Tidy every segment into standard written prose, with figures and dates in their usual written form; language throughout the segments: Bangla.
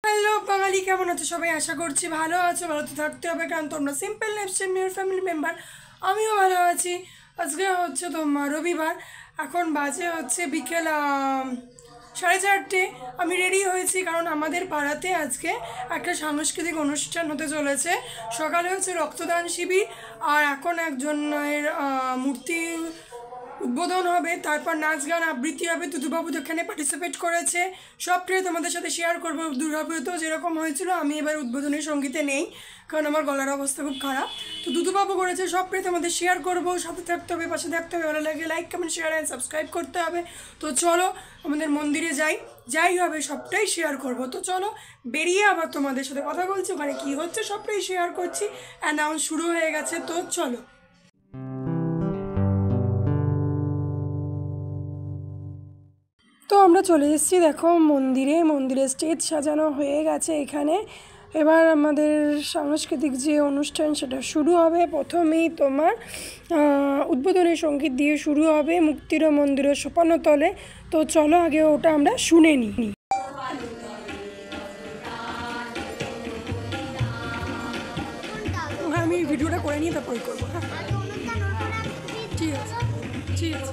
হ্যালো বাঙালি, কেমন আছো সবাই? আশা করছি ভালো আছো। ভালো তো থাকতে হবে, কারণ তোমরা সিম্পল লাইফস্টাইল মেয়ের ফ্যামিলি মেম্বার। আমিও ভালো আছি। আজকে হচ্ছে তোমার রবিবার। এখন বাজে হচ্ছে বিকেল 4:30। আমি রেডি হয়েছি কারণ আমাদের পাড়াতে আজকে একটা সাংস্কৃতিক অনুষ্ঠান হতে চলেছে। সকালে হচ্ছে রক্তদান শিবির, আর এখন একজনের মূর্তি উদ্বোধন হবে, তারপর নাচ গান আবৃত্তি হবে। দুদুবাবু তো এখানে পার্টিসিপেট করেছে। সবটাই তোমাদের সাথে শেয়ার করবো। দুর্গাপুজোতেও যেরকম হয়েছিল, আমি এবার উদ্বোধনী সঙ্গীতে নেই, কারণ আমার গলার অবস্থা খুব খারাপ। তো দুদুবাবু করেছে, সবটাই তোমাদের শেয়ার করবো। সাথে থাকতে হবে, পাশে থাকতে হবে। ভালো লাগে like comment share and subscribe করতে হবে। তো চলো আমাদের মন্দিরে যাই। যাই হবে সবটাই শেয়ার করব। তো চলো বেরিয়ে আবার তোমাদের সাথে কথা বলছি, ওখানে কী হচ্ছে সবটাই শেয়ার করছি। অ্যানাউন্স শুরু হয়ে গেছে, তো চলো। তো আমরা চলে এসেছি, দেখো মন্দিরে। মন্দিরে স্টেজ সাজানো হয়ে গেছে এখানে। এবার আমাদের সাংস্কৃতিক যে অনুষ্ঠান সেটা শুরু হবে। প্রথমেই তোমার উদ্বোধনী সঙ্গীত দিয়ে শুরু হবে, মুক্তির মন্দিরের সোপানতলে। তো চলো আগে ওটা আমরা শুনে নিই। আমি ভিডিওটা করে নিই, তারপরে করবো। হ্যাঁ, ঠিক আছে, ঠিক আছে।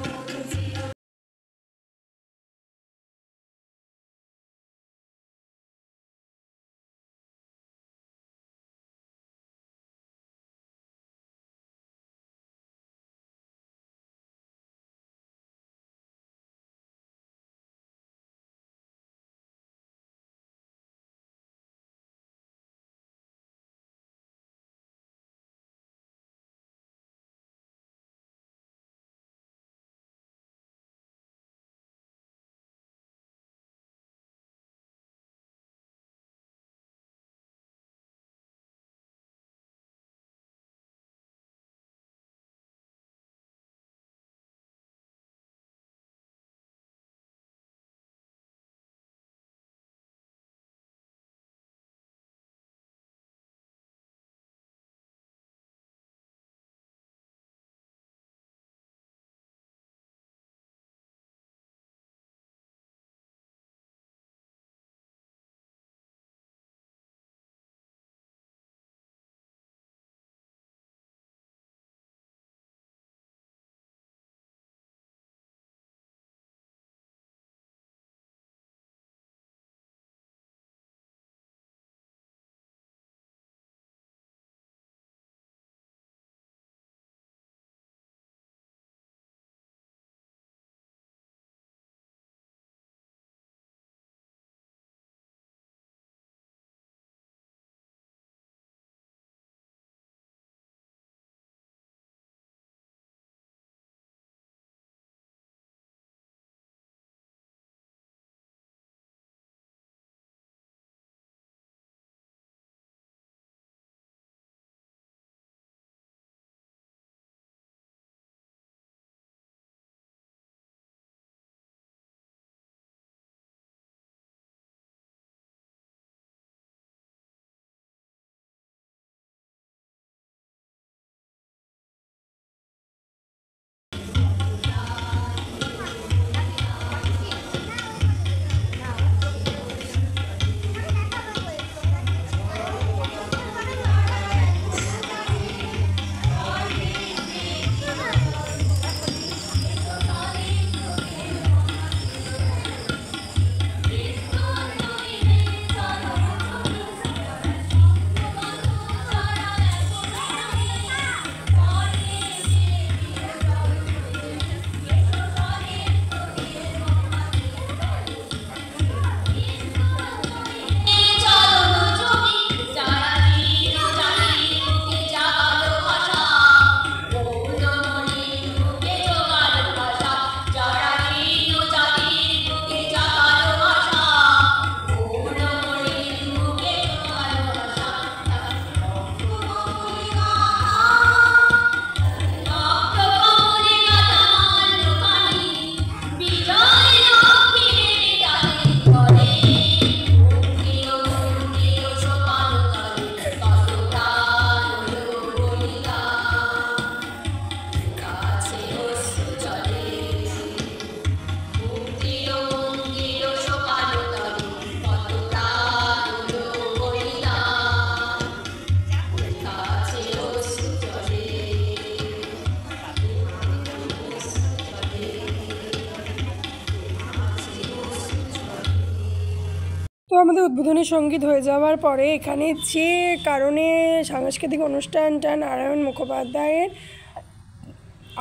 আমাদের উদ্বোধনী সঙ্গীত হয়ে যাওয়ার পরে এখানে যে কারণে সাংস্কৃতিক অনুষ্ঠানটা নারায়ণ মুখোপাধ্যায়ের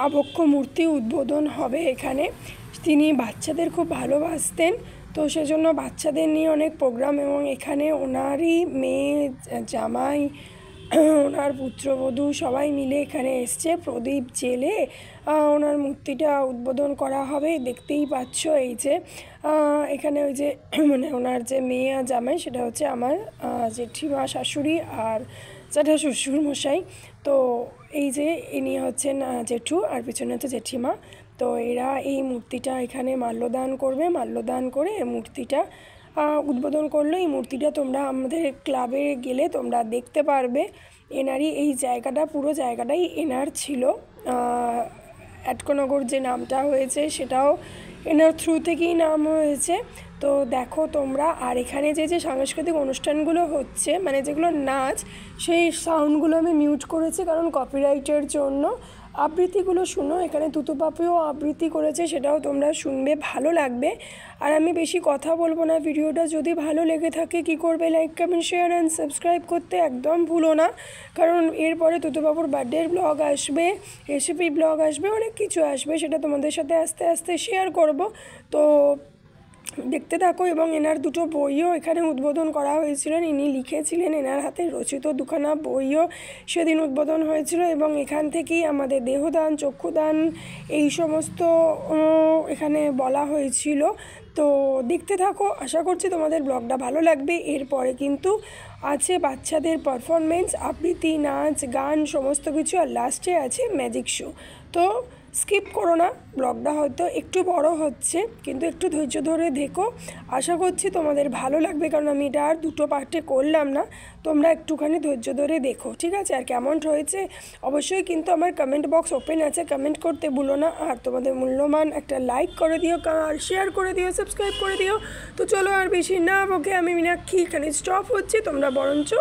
আবক্ষ মূর্তি উদ্বোধন হবে এখানে। তিনি বাচ্চাদের খুব ভালোবাসতেন, তো সেজন্য বাচ্চাদের নিয়ে অনেক প্রোগ্রাম, এবং এখানে ওনারই মেয়ে, জামাই, ওনার পুত্রবধূ সবাই মিলে এখানে এসছে প্রদীপ জেলে ওনার মূর্তিটা উদ্বোধন করা হবে। দেখতেই পাচ্ছ এই যে এখানে ওই যে মানে ওনার যে মেয়ে আর জামাই, সেটা হচ্ছে আমার জেঠিমা শাশুড়ি আর জ্যাঠা শ্বশুর মশাই। তো এই যে ইনি হচ্ছেন জেঠু, আর পিছনে হচ্ছে জেঠিমা। তো এরা এই মূর্তিটা এখানে মাল্যদান করবে, মাল্যদান করে মূর্তিটা উদ্বোধন করলো। এই মূর্তিটা তোমরা আমাদের ক্লাবে গেলে তোমরা দেখতে পারবে। এনারই এই জায়গাটা, পুরো জায়গাটাই এনার ছিল। আটকনগর যে নামটা হয়েছে সেটাও এনার থ্রু থেকেই নাম হয়েছে। তো দেখো তোমরা, আর এখানে যে যে সাংস্কৃতিক অনুষ্ঠানগুলো হচ্ছে, মানে যেগুলো নাচ, সেই সাউন্ডগুলো আমি মিউট করেছি কারণ কপিরাইটের জন্য। আবৃত্তিগুলো শুনো, এখানে তুতুপাপিও আবৃত্তি করেছে, সেটাও তোমরা শুনবে, ভালো লাগবে। আর আমি বেশি কথা বলবো না, ভিডিওটা যদি ভালো লেগে থাকে কী করবে, like comment share and subscribe করতে একদম ভুলো না, কারণ এরপরে তুতুবাবুর বার্থডের ব্লগ আসবে, রেসিপি ব্লগ আসবে, অনেক কিছু আসবে, সেটা তোমাদের সাথে আস্তে আস্তে শেয়ার করব। তো দেখতে থাকো। এবং এনার দুটো বইও এখানে উদ্বোধন করা হয়েছিল, ইনি লিখেছিলেন, এনার হাতে রচিত দুখানা বইও সেদিন উদ্বোধন হয়েছিল। এবং এখান থেকেই আমাদের দেহদান, চক্ষুদান, এই সমস্ত এখানে বলা হয়েছিল। তো দেখতে থাকো, আশা করছি তোমাদের ব্লগটা ভালো লাগবে। এরপরে কিন্তু আছে বাচ্চাদের পারফরমেন্স, আবৃত্তি, নাচ, গান, সমস্ত কিছু, আর লাস্টে আছে ম্যাজিক শো। তো স্কিপ করো না, ব্লগটা হয়তো একটু বড় হচ্ছে, কিন্তু একটু ধৈর্য ধরে দেখো, আশা করছি তোমাদের ভালো লাগবে, কারণ আমি এটা আর দুটো পার্টে করলাম না, তোমরা একটুখানি ধৈর্য ধরে দেখো, ঠিক আছে? আর কেমন হয়েছে অবশ্যই কিন্তু আমার কমেন্ট বক্স ওপেন আছে, কমেন্ট করতে ভুলো না। আর তোমাদের মূল্যবান একটা লাইক করে দিও, আর শেয়ার করে দিও, সাবস্ক্রাইব করে দিও। তো চলো আর বেশি না বকে আমি মীনাক্ষী এখানে স্টপ হচ্ছি, তোমরা বরঞ্চ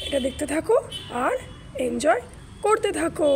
এটা দেখতে থাকো আর এনজয় করতে থাকো।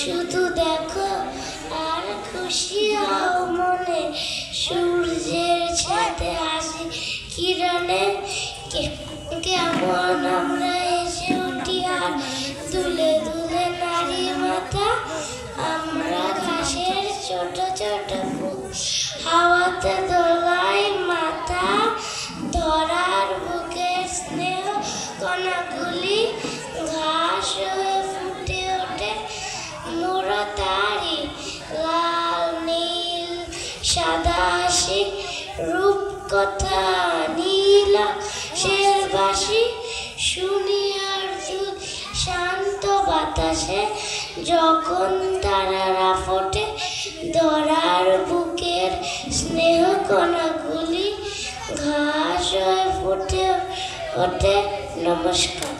শুধু দেখো আর খুশি হও মনে, সূর্যের ছাদে হাসি কিরণে কেমন আমরা এসে উঠি আর দুলে দুলে নারী মাথা। আমরা ঘাসের ছোট ছোট ফুল, হাওয়াতে দোলাই মাথা। ধরার বুকের স্নেহ কণাগুলি ঘাস হয়ে ফুটে ওঠে মোরা তারি। লাল নীল সাদা হাসি রূপকথা নীল আকাশের বাসি শুনি আর শান্ত বাতাসে যখন তারারা ফোটে। ধরার বুকের স্নেহ কণাগুলি ঘাস হয়ে ফুটে ওঠে। নমস্কার।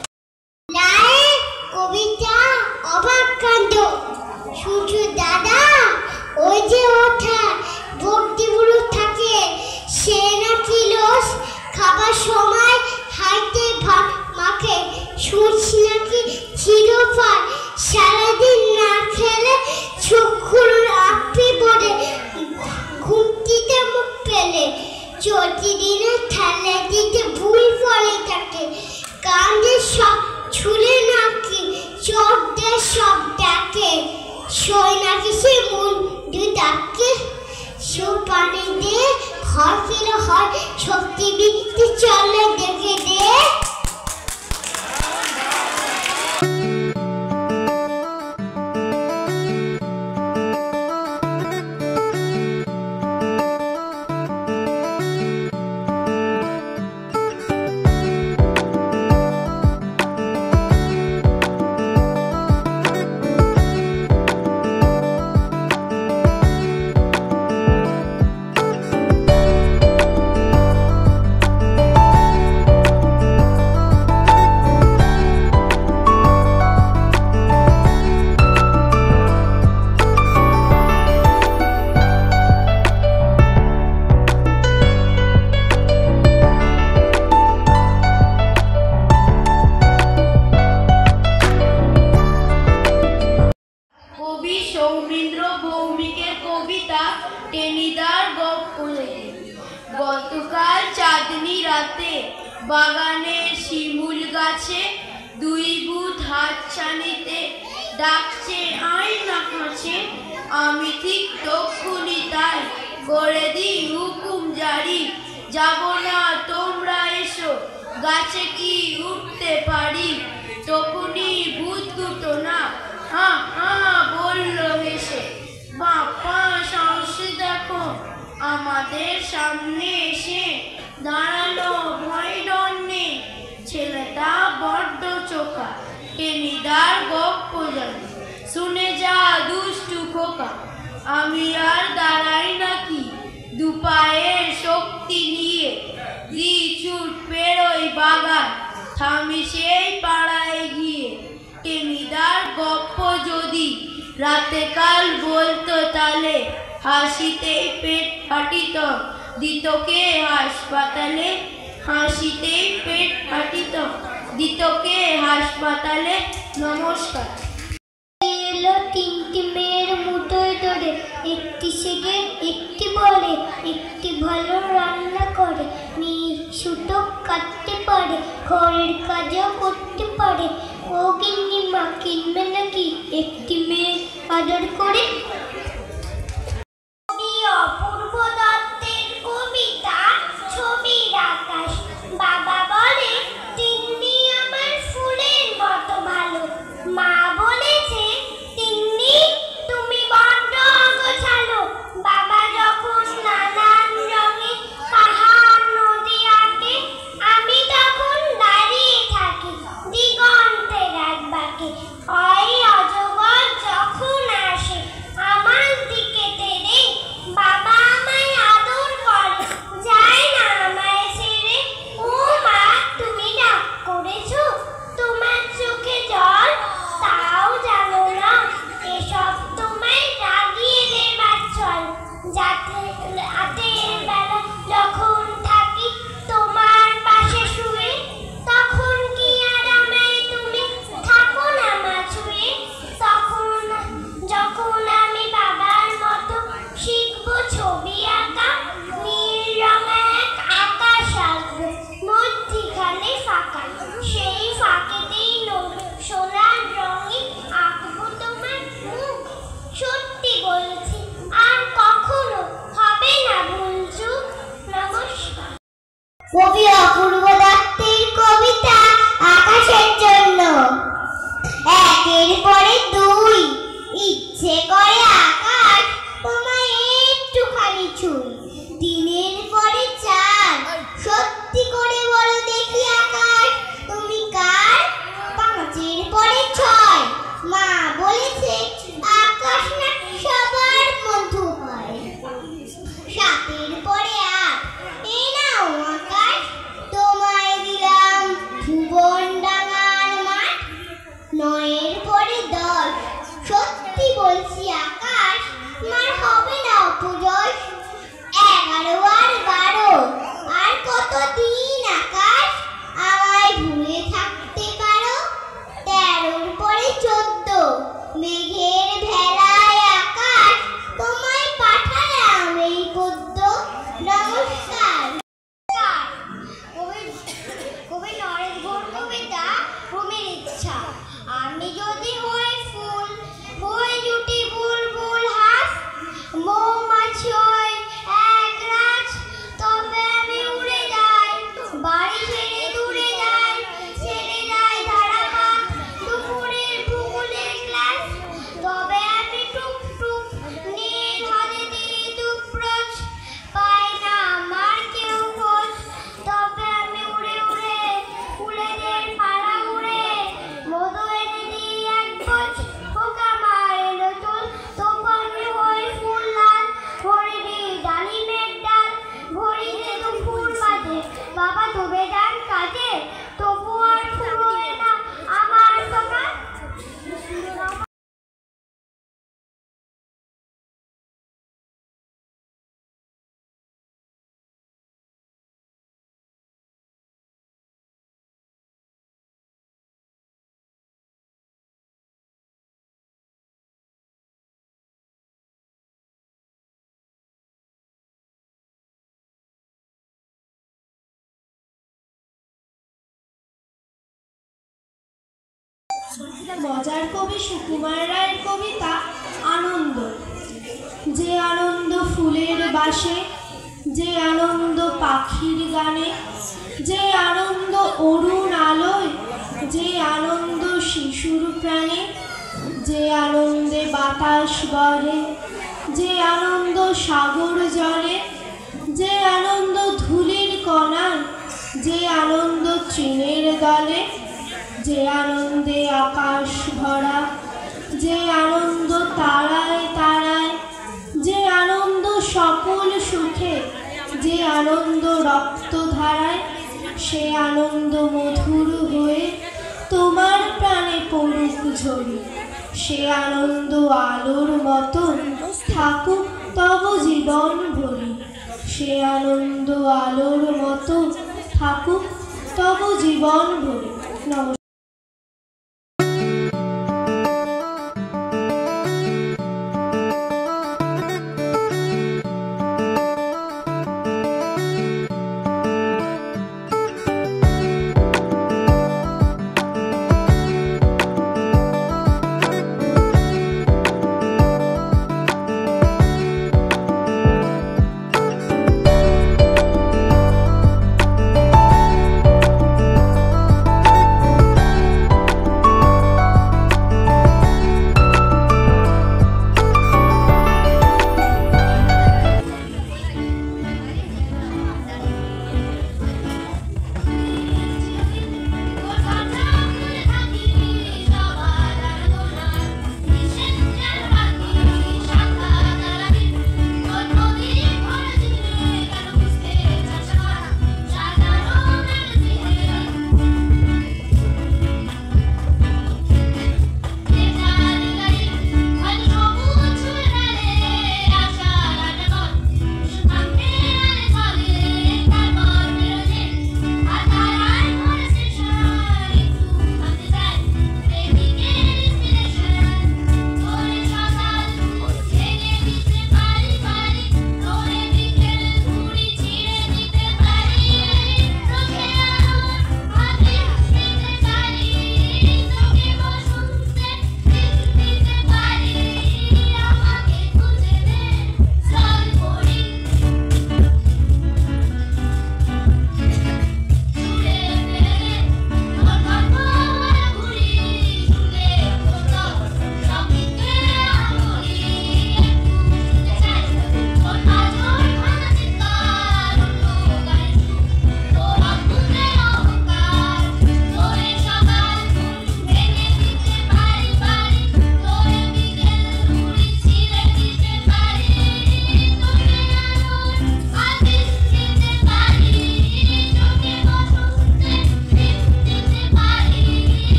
কবিতা অবাক কাণ্ড। শুধু দাদা ওই যে ওঠা ভর্তিগুলো থাকে, সে নাকি লোস খাবার সময় হাইতে ভাত মাখে। সুচ নাকি চিরপার, সারাদিন না খেলে চোখগুলোর আপনি পড়ে ঘুমটিতে মুখ পেলে। চলতি দিনে ঠেলে দিতে ভুল ফলে তাকে, কান্দে সব ছুলে নাকি চোখদের সব ডাকে। সই নাকি সে মন ডাকে, সে পানি দিয়ে ঘর ফিরে হয় শক্তি বৃত্তি চলে দেখে দে। গতকাল চাঁদনি রাতে বাগানের শিমুল গাছে দুই বুধ হাত ছানিতে ডাকছে আয় না কাছে। আমি ঠিক তক্ষুনি তাই করে দিই হুকুম জারি, যাব না তোমরা এসো গাছে কি উঠতে পারি। তখনই ভূত দুটো না হা হা বলল হেসে, বাপা সাহসে দেখো আমাদের সামনে এসে দাঁড়ালো ভয় ডর নেই। ছেলেটা বড্ড চোখা, টেনিদার গপ্প জানে, শুনে যা দুষ্টু খোকা। আমি আর দাঁড়াই নাকি দুপায়ের শক্তি নিয়ে, দি ছুট পেরোই বাগান থামি সেই পাড়ায় গিয়ে। টেনিদার গপ্প যদি রাতে কাল বলতো তালে, হাসিতেই পেট ফাটিত দিত কে হাসপাতালে। হাসিতেই পেট ফাটিত দিত কে হাসপাতালে। নমস্কার। এলো তিনটি মেয়ের মুঠোয় ধরে, একটি শেখে একটি বলে, একটি ভালো রান্না করে, সুতো কাটতে পারে, ঘরের কাজও করতে পারে। ও গিন্নিমা কিনবে নাকি একটি মেয়ে আদর করে? অপূর্ব দত্তের কবিতা ছবির আকাশ। বাবা বলে তিন্নি আমার ফুলের মতো ভালো, মা বলেছে তিন্নি তুমি বড্ড অগোছালো। বাবা যখন নানান রঙে পাহাড় নদী আঁকে, আমি তখন দাঁড়িয়ে থাকি দিগন্তের এক বাঁকে। ওই অজগর যখন আসে আমার বলছি আকাশ, মার হবে না অপযশ। 11 আর 12 আর কত দিন আকাশ, আমায় ভুলে থাকতে পারো। 13 পরে 14 মেঘের ভেলায় আকাশ, তোমায় পাঠালাম এই পদ্য। নমস্কার। কবি নরেশ গুণ কবিতা ভূমির ইচ্ছা। আমি যদি হই ফুল, বই জুটি বুলবুল হাস, মৌমাছি হই এক রাজ, তবে আমি উড়ে যাই, বাড়ি ছেড়ে দূরে যাই, ছেড়ে যাই ধারাপাত, দুপুরের ভূগোলের ক্লাস, তবে আমি টুক টুক নীল হাতে দিয়ে দুব্রজ, পাই না আমার কেউ খোঁজ, তবে আমি উড়ে উড়ে ফুলেদের পাড়া উড়ে, মধু এনে দিই এক বোঝ, পোকা মার এলো চুল, তবু আমি হই ফুল লাল, ভরে দিই ডালিমের ডাল, ঘড়িতে দুপুর বাজে, বাবা ডুবে যান কাজে, তবু আর ফুরোয় না আমার সকাল। মজার কবি সুকুমার রায়ের কবিতা আনন্দ। যে আনন্দ ফুলের বাসে, যে আনন্দ পাখির গানে, যে আনন্দ অরুণ আলোয়, যে আনন্দ শিশুর প্রাণে, যে আনন্দে বাতাস বহে, যে আনন্দ সাগর জলে, যে আনন্দ ধূলির কণায়, যে আনন্দ তৃণের দলে, যে আনন্দে আকাশ ভরা, যে আনন্দ তারায় তারায়, যে আনন্দ সকল সুখে, যে আনন্দ রক্তধারায়, সে আনন্দ মধুর হয়ে তোমার প্রাণে পড়ুক ঝরে। সে আনন্দ আলোর মতন থাকুক তব জীবন ভরে। সে আনন্দ আলোর মতো থাকুক তব জীবন ভরে। নমস্কার।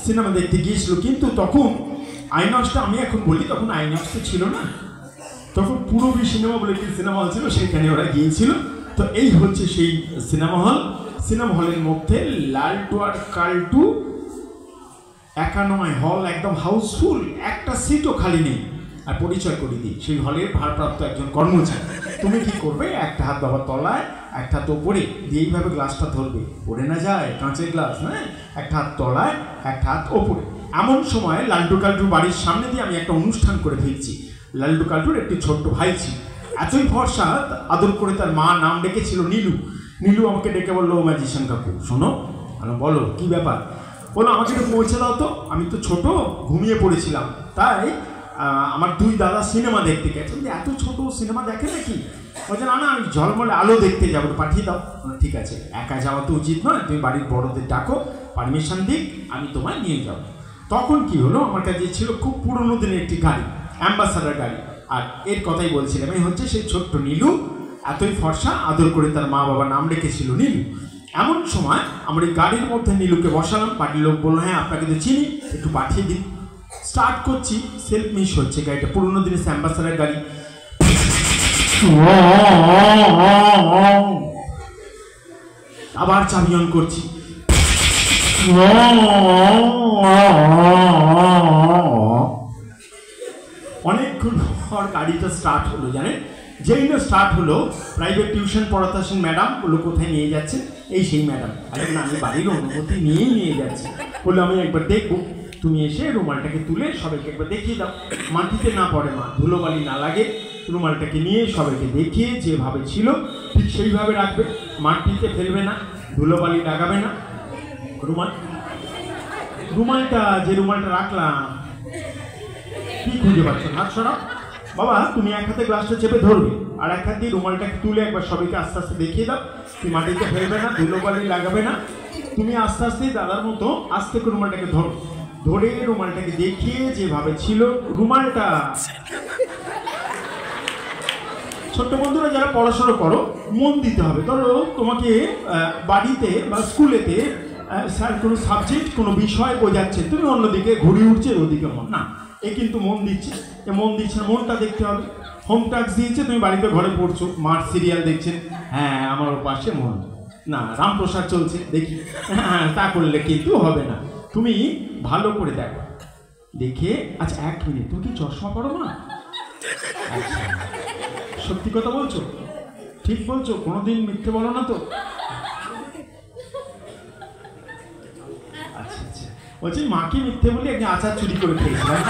সিনেমা দেখতে গিয়েছিল, কিন্তু তখন আইনক্সটা, আমি এখন বলি তখন আইনক্স তো ছিল না, তখন পুরবী সিনেমা বলে একটি সিনেমা হল ছিল, সেখানে ওরা গিয়েছিল। তো এই হচ্ছে সেই সিনেমা হল। সিনেমা হলের মধ্যে লালটু আর কালটু একা নয়, হল একদম হাউসফুল, একটা সিটও খালি নেই। আর পরিচয় করে দিই, সেই হলের ভারপ্রাপ্ত একজন কর্মচারী। তুমি কি করবে, একটা হাত বাবার তলায়, একটা হাত ওপরে দিয়ে এইভাবে গ্লাসটা ধরবে, পড়ে না যায়, কাঁচের গ্লাস, হ্যাঁ, একটা হাত তলায়, একটা হাত ওপরে। এমন সময় লালটু কালটুর বাড়ির সামনে দিয়ে আমি একটা অনুষ্ঠান করে ফিরছি। লালটু কালটুর একটি ছোট্ট ভাই ছিল, এতই ভরসা, আদর করে তার মা নাম ডেকেছিল নীলু। নীলু আমাকে ডেকে বললো, ও ম্যাজিশিয়ান কাকু শোনো। বলো কি ব্যাপার? বলো আমাকে একটু পৌঁছে দাও তো, আমি তো ছোট, ঘুমিয়ে পড়েছিলাম, তাই আমার দুই দাদা সিনেমা দেখতে গেছে। এত ছোট সিনেমা দেখে নাকি? বলছে না না, আমি ঝলমলে আলো দেখতে যাবো, পাঠিয়ে দাও। ঠিক আছে, একা যাওয়া তো উচিত নয়, তুমি বাড়ির বড়দের ডাকো, পারমিশন দিক, আমি তোমায় নিয়ে যাবো। তখন কি হলো, আমার কাছে ছিল খুব পুরোনো দিনের একটি গাড়ি, অ্যাম্বাসাডার গাড়ি। আর এর কথাই বলছিলাম, এই হচ্ছে সেই ছোট্ট নীলু, এতই ফর্সা, আদর করে তার মা বাবা নাম রেখেছিল নীলু। এমন সময় আমার এই গাড়ির মধ্যে নীলুকে বসালাম, পার্টির লোক বললো, হ্যাঁ আপনাকে তো চিনি, একটু পাঠিয়ে দিন। স্টার্ট করছি, সেলফ মিস হচ্ছে, গাড়িটা পুরোনো দিনের অ্যাম্বাসাডার গাড়ি। আবার চাবি অন করছি, অনেকক্ষণ পর গাড়িটা স্টার্ট হলো। জানেন, যেই না স্টার্ট হলো, প্রাইভেট টিউশন পড়াতে আসেন ম্যাডাম, বললো কোথায় নিয়ে যাচ্ছে? এই সেই ম্যাডাম। আরে না, আমি বাড়ির অনুমতি নিয়েই নিয়ে যাচ্ছি। বললো আমি একবার দেখবো, তুমি এসে রুমালটাকে তুলে সবাইকে একবার দেখিয়ে দাও, মাটিতে না পড়ে, মা ধুলোবালি না লাগে। রুমালটাকে নিয়ে সবাইকে দেখিয়ে যেভাবে ছিল ঠিক সেইভাবে রাখবে, মাটিতে ফেলবে না, ধুলোবালি লাগাবে না। রুমালটা যে রুমালটা রাখলাম, কি খুঁজে পাচ্ছ? হাত সরাও বাবা, তুমি এক হাতে গ্লাসটা চেপে ধরবে, আর এক হাত দিয়ে রুমালটাকে তুলে একবার সবাইকে আস্তে আস্তে দেখিয়ে দাও, তুমি মাটিতে ফেলবে না, ধুলোবালি লাগাবে না। তুমি আস্তে আস্তে দাদার মতো আস্তে করে রুমালটাকে ধরো, ধরে রুমালটাকে দেখিয়ে যেভাবে ছিল রুমালটা। ছোট্ট বন্ধুরা যারা পড়াশোনা করো, মন দিতে হবে। ধরো তোমাকে বাড়িতে বা স্কুলেতে স্যার কোনো সাবজেক্ট, কোনো বিষয় বোঝাচ্ছে, তুমি অন্যদিকে ঘুরে উঠছে, ওদিকে মন না, এ কিন্তু মন দিচ্ছে, এ মন দিচ্ছে না, মনটা দেখতে হবে। হোম টাস্ক দিয়েছে, তুমি বাড়িতে ঘরে পড়ছো, মার সিরিয়াল দেখছেন, হ্যাঁ আমার ওর পাশে মন না, রামপ্রসাদ চলছে দেখি, হ্যাঁ তা করলে কিন্তু হবে না। তুমি ভালো করে দেখো, দেখে আচ্ছা 1 মিনিট, তুমি কি চশমা পড়ো না? আচ্ছা, সত্যি কথা বলছো? ঠিক বলছো? কোনোদিন মিথ্যে বলো না তো? আচ্ছা আচ্ছা, বলছি মাকে মিথ্যে বলি একদিন আচার চুরি করে খেয়েছিলাম,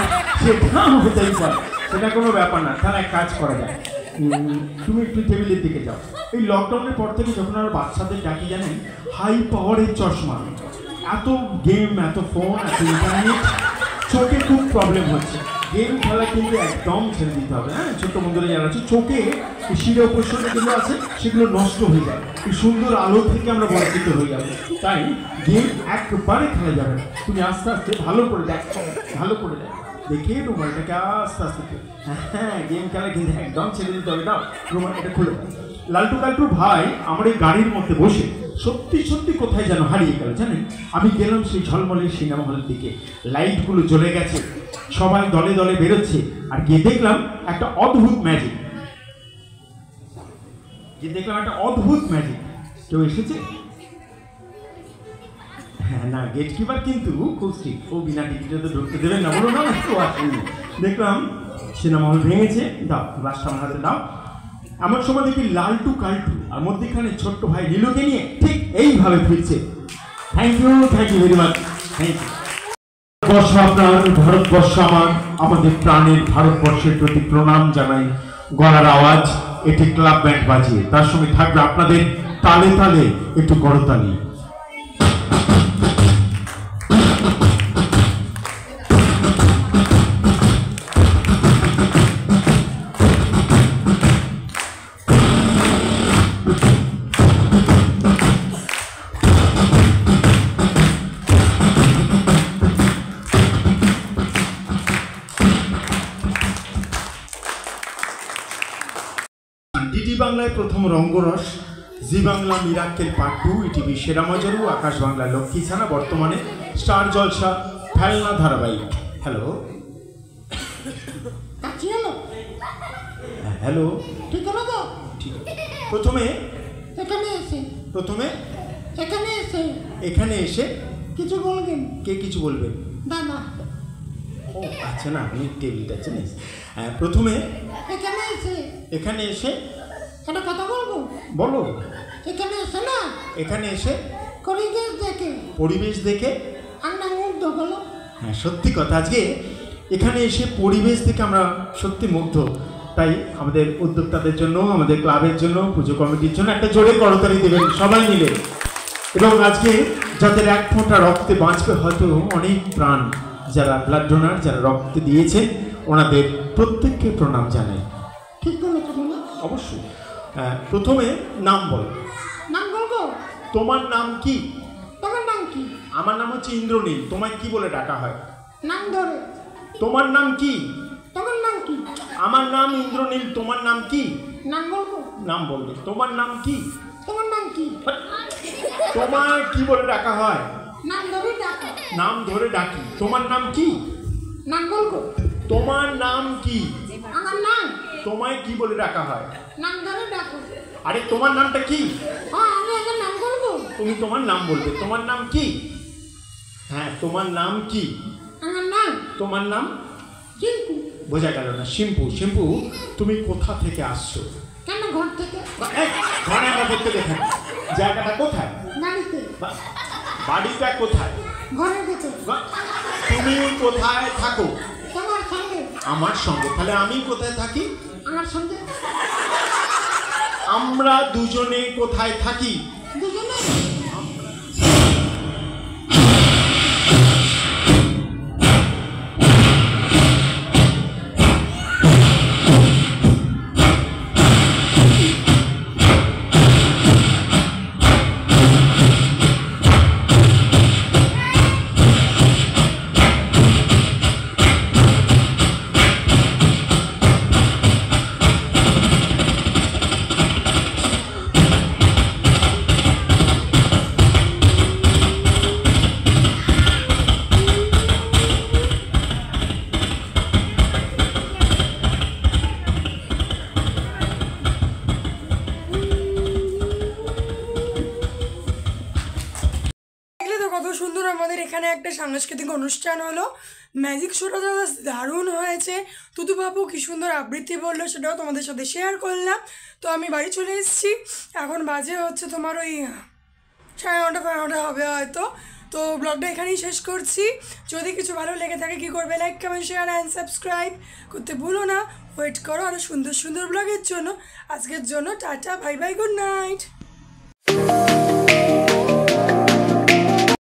সেটা হতেই পারে, সেটা কোনো ব্যাপার না। তাহলে এক কাজ করা যায়, তুমি একটু টেবিলের দিকে যাও। এই লকডাউনের পর থেকে যখন আর বাচ্চাদের ডাকি, জানেন, হাই পাওয়ারের চশমা, এত গেম, এত ফোন, এত ইন্টারনেট, চোখে খুব প্রবলেম হচ্ছে। গেম খেলা কিন্তু একদম ছেড়ে দিতে হবে। হ্যাঁ, ছোট্ট বন্ধুরা যারা আছে, চোখে শিরা উপশম যেগুলো আছে সেগুলো নষ্ট হয়ে যায়, এই সুন্দর আলো থেকে আমরা বঞ্চিত হয়ে যাবো। তাই গেম একবারে খেলা যাবে না, তুমি আস্তে আস্তে ভালো করে দেখো, ভালো করে দেখো, দেখে রুমালটাকে আস্তে আস্তে, হ্যাঁ গেম খেলা কিন্তু একদম ছেড়ে দিতে হবে। দাও রুমালটা খুলে দাও। লালটু কালটুর ভাই আমার এই গাড়ির মধ্যে বসে সত্যি সত্যি কোথায় যেন হারিয়ে গেল। জানেন, আমি গেলাম সেই ঝলমলে সিনেমা হলের দিকে, লাইটগুলো জ্বলে গেছে, সবাই দলে দলে বেরোচ্ছে, আর গিয়ে দেখলাম একটা অদ্ভুত ম্যাজিক, কেউ এসেছে? হ্যাঁ না, গেট কিপার কিন্তু খুব স্ট্রিক্ট, ও বিনা টিকিটে তো ঢুকতে দেবেন না, বলো না একটু আসেনি। দেখলাম সিনেমা হল ভেঙেছে, দাও গ্লাসটা আমার হাতে দাও। আমার সময় দেখি লালটু কালটু আর মধ্যখানে ছোট্ট ভাই নীলুকে নিয়ে ঠিক এইভাবে ফিরছে। Thank you very much, thank you. ভারতবর্ষ আপনার, ভারতবর্ষ আমার, আমাদের প্রাণের ভারতবর্ষের প্রতি প্রণাম জানাই। গলার আওয়াজ এটি ক্লাব ব্যান্ড বাজিয়ে, তার সঙ্গে থাকবে আপনাদের তালে তালে একটু করতালি। ডিডি বাংলায় প্রথম রঙ্গরস জি বাংলা মিরাক্কেল পার্ট 2, ইটিভি সেরা মজারু, আকাশ বাংলা লক্ষ্মী ছানা, বর্তমানে স্টার জলসা ফেলনা ধারাবাহিক। হ্যালো হ্যালো, ঠিক হলো তো? ঠিক। প্রথমে এখানে এসে এখানে এসে কিছু বলবেন? কে কিছু বলবেন? দাদা ও আচ্ছা, না আপনি টেবিলটা চেনেন। প্রথমে এখানে এসে একটা কথা বলবো। বলো। এখানে এসে পরিবেশ দেখে আমরা মুগ্ধ হলো। হ্যাঁ, সত্যি কথা। আজকে এখানে এসে পরিবেশ দেখে আমরা সত্যি মুগ্ধ। তাই আমাদের উদ্যোক্তাদের জন্য, আমাদের ক্লাবের জন্য, পুজো কমিটির জন্য একটা জোরে করতালি দেবেন সবাই মিলে। এবং আজকে যাদের এক ফোঁটা রক্তে বাঁচবে, হয়তো অনেক প্রাণ, যারা ব্লাড ডোনার, যারা রক্ত দিয়েছেন, ওনাদের প্রত্যেককে প্রণাম জানাই। ঠিক বলেছো বলো। অবশ্যই। প্রথমে নাম বল। নাম বলবো? তোমার নাম কি? তোমার নাম কি? আমার নাম হচ্ছে ইন্দ্রনীল। তোমায় কি বলে ডাকা হয়? নাম ধরে। তোমার নাম কি? তোমার নাম কি? আমার নাম ইন্দ্রনীল। তোমার নাম কি? নাম বলবো? নাম বলবে। তোমার নাম কি? তোমার নাম কি? তোমায় কি বলে ডাকা হয়? নাম ধরে ডাকো। নাম ধরে ডাকি। তোমার নাম কি? নাম বলবো? তোমার নাম কি? আমার নাম। তোমায় কি বলে ডাকা হয়? নাম ধরে ডাকো। আরে তোমার নামটা কি? আমি এখন নাম বলবো? তুমি তোমার নাম বলবে। তোমার নাম কি? হ্যাঁ, তোমার নাম কি? আমার নাম। তোমার নাম? চিঙ্কু। বোঝা গেল না। শিম্পু। শিম্পু, তুমি কোথা থেকে আসছো? কেন ঘর থেকে? ঘরে আমরা দেখতে দেখেন। জায়গাটা কোথায়? বাড়িতে। বাড়িটা কোথায়? ঘরের ভেতর। তুমি কোথায় থাকো? তোমার সঙ্গে। আমার সঙ্গে। তাহলে আমি কোথায় থাকি? আমার সঙ্গে। আমরা দুজনে কোথায় থাকি? দুজনে। কত সুন্দর আমাদের এখানে একটা সাংস্কৃতিক অনুষ্ঠান হলো। ম্যাজিক শোটা দারুণ হয়েছে। তুতু বাবু কি সুন্দর আবৃত্তি বললো, সেটাও তোমাদের সাথে শেয়ার করলাম। তো আমি বাড়ি চলে এসেছি। এখন বাজে হচ্ছে তোমার ওই 9:30 হবে হয়তো। তো ব্লগটা এখানেই শেষ করছি। যদি কিছু ভালো লেগে থাকে কি করবে, like, comment, share and subscribe করতে ভুলো না। ওয়েট করো আরও সুন্দর সুন্দর ব্লগের জন্য। আজকের জন্য tata, bye bye, good night.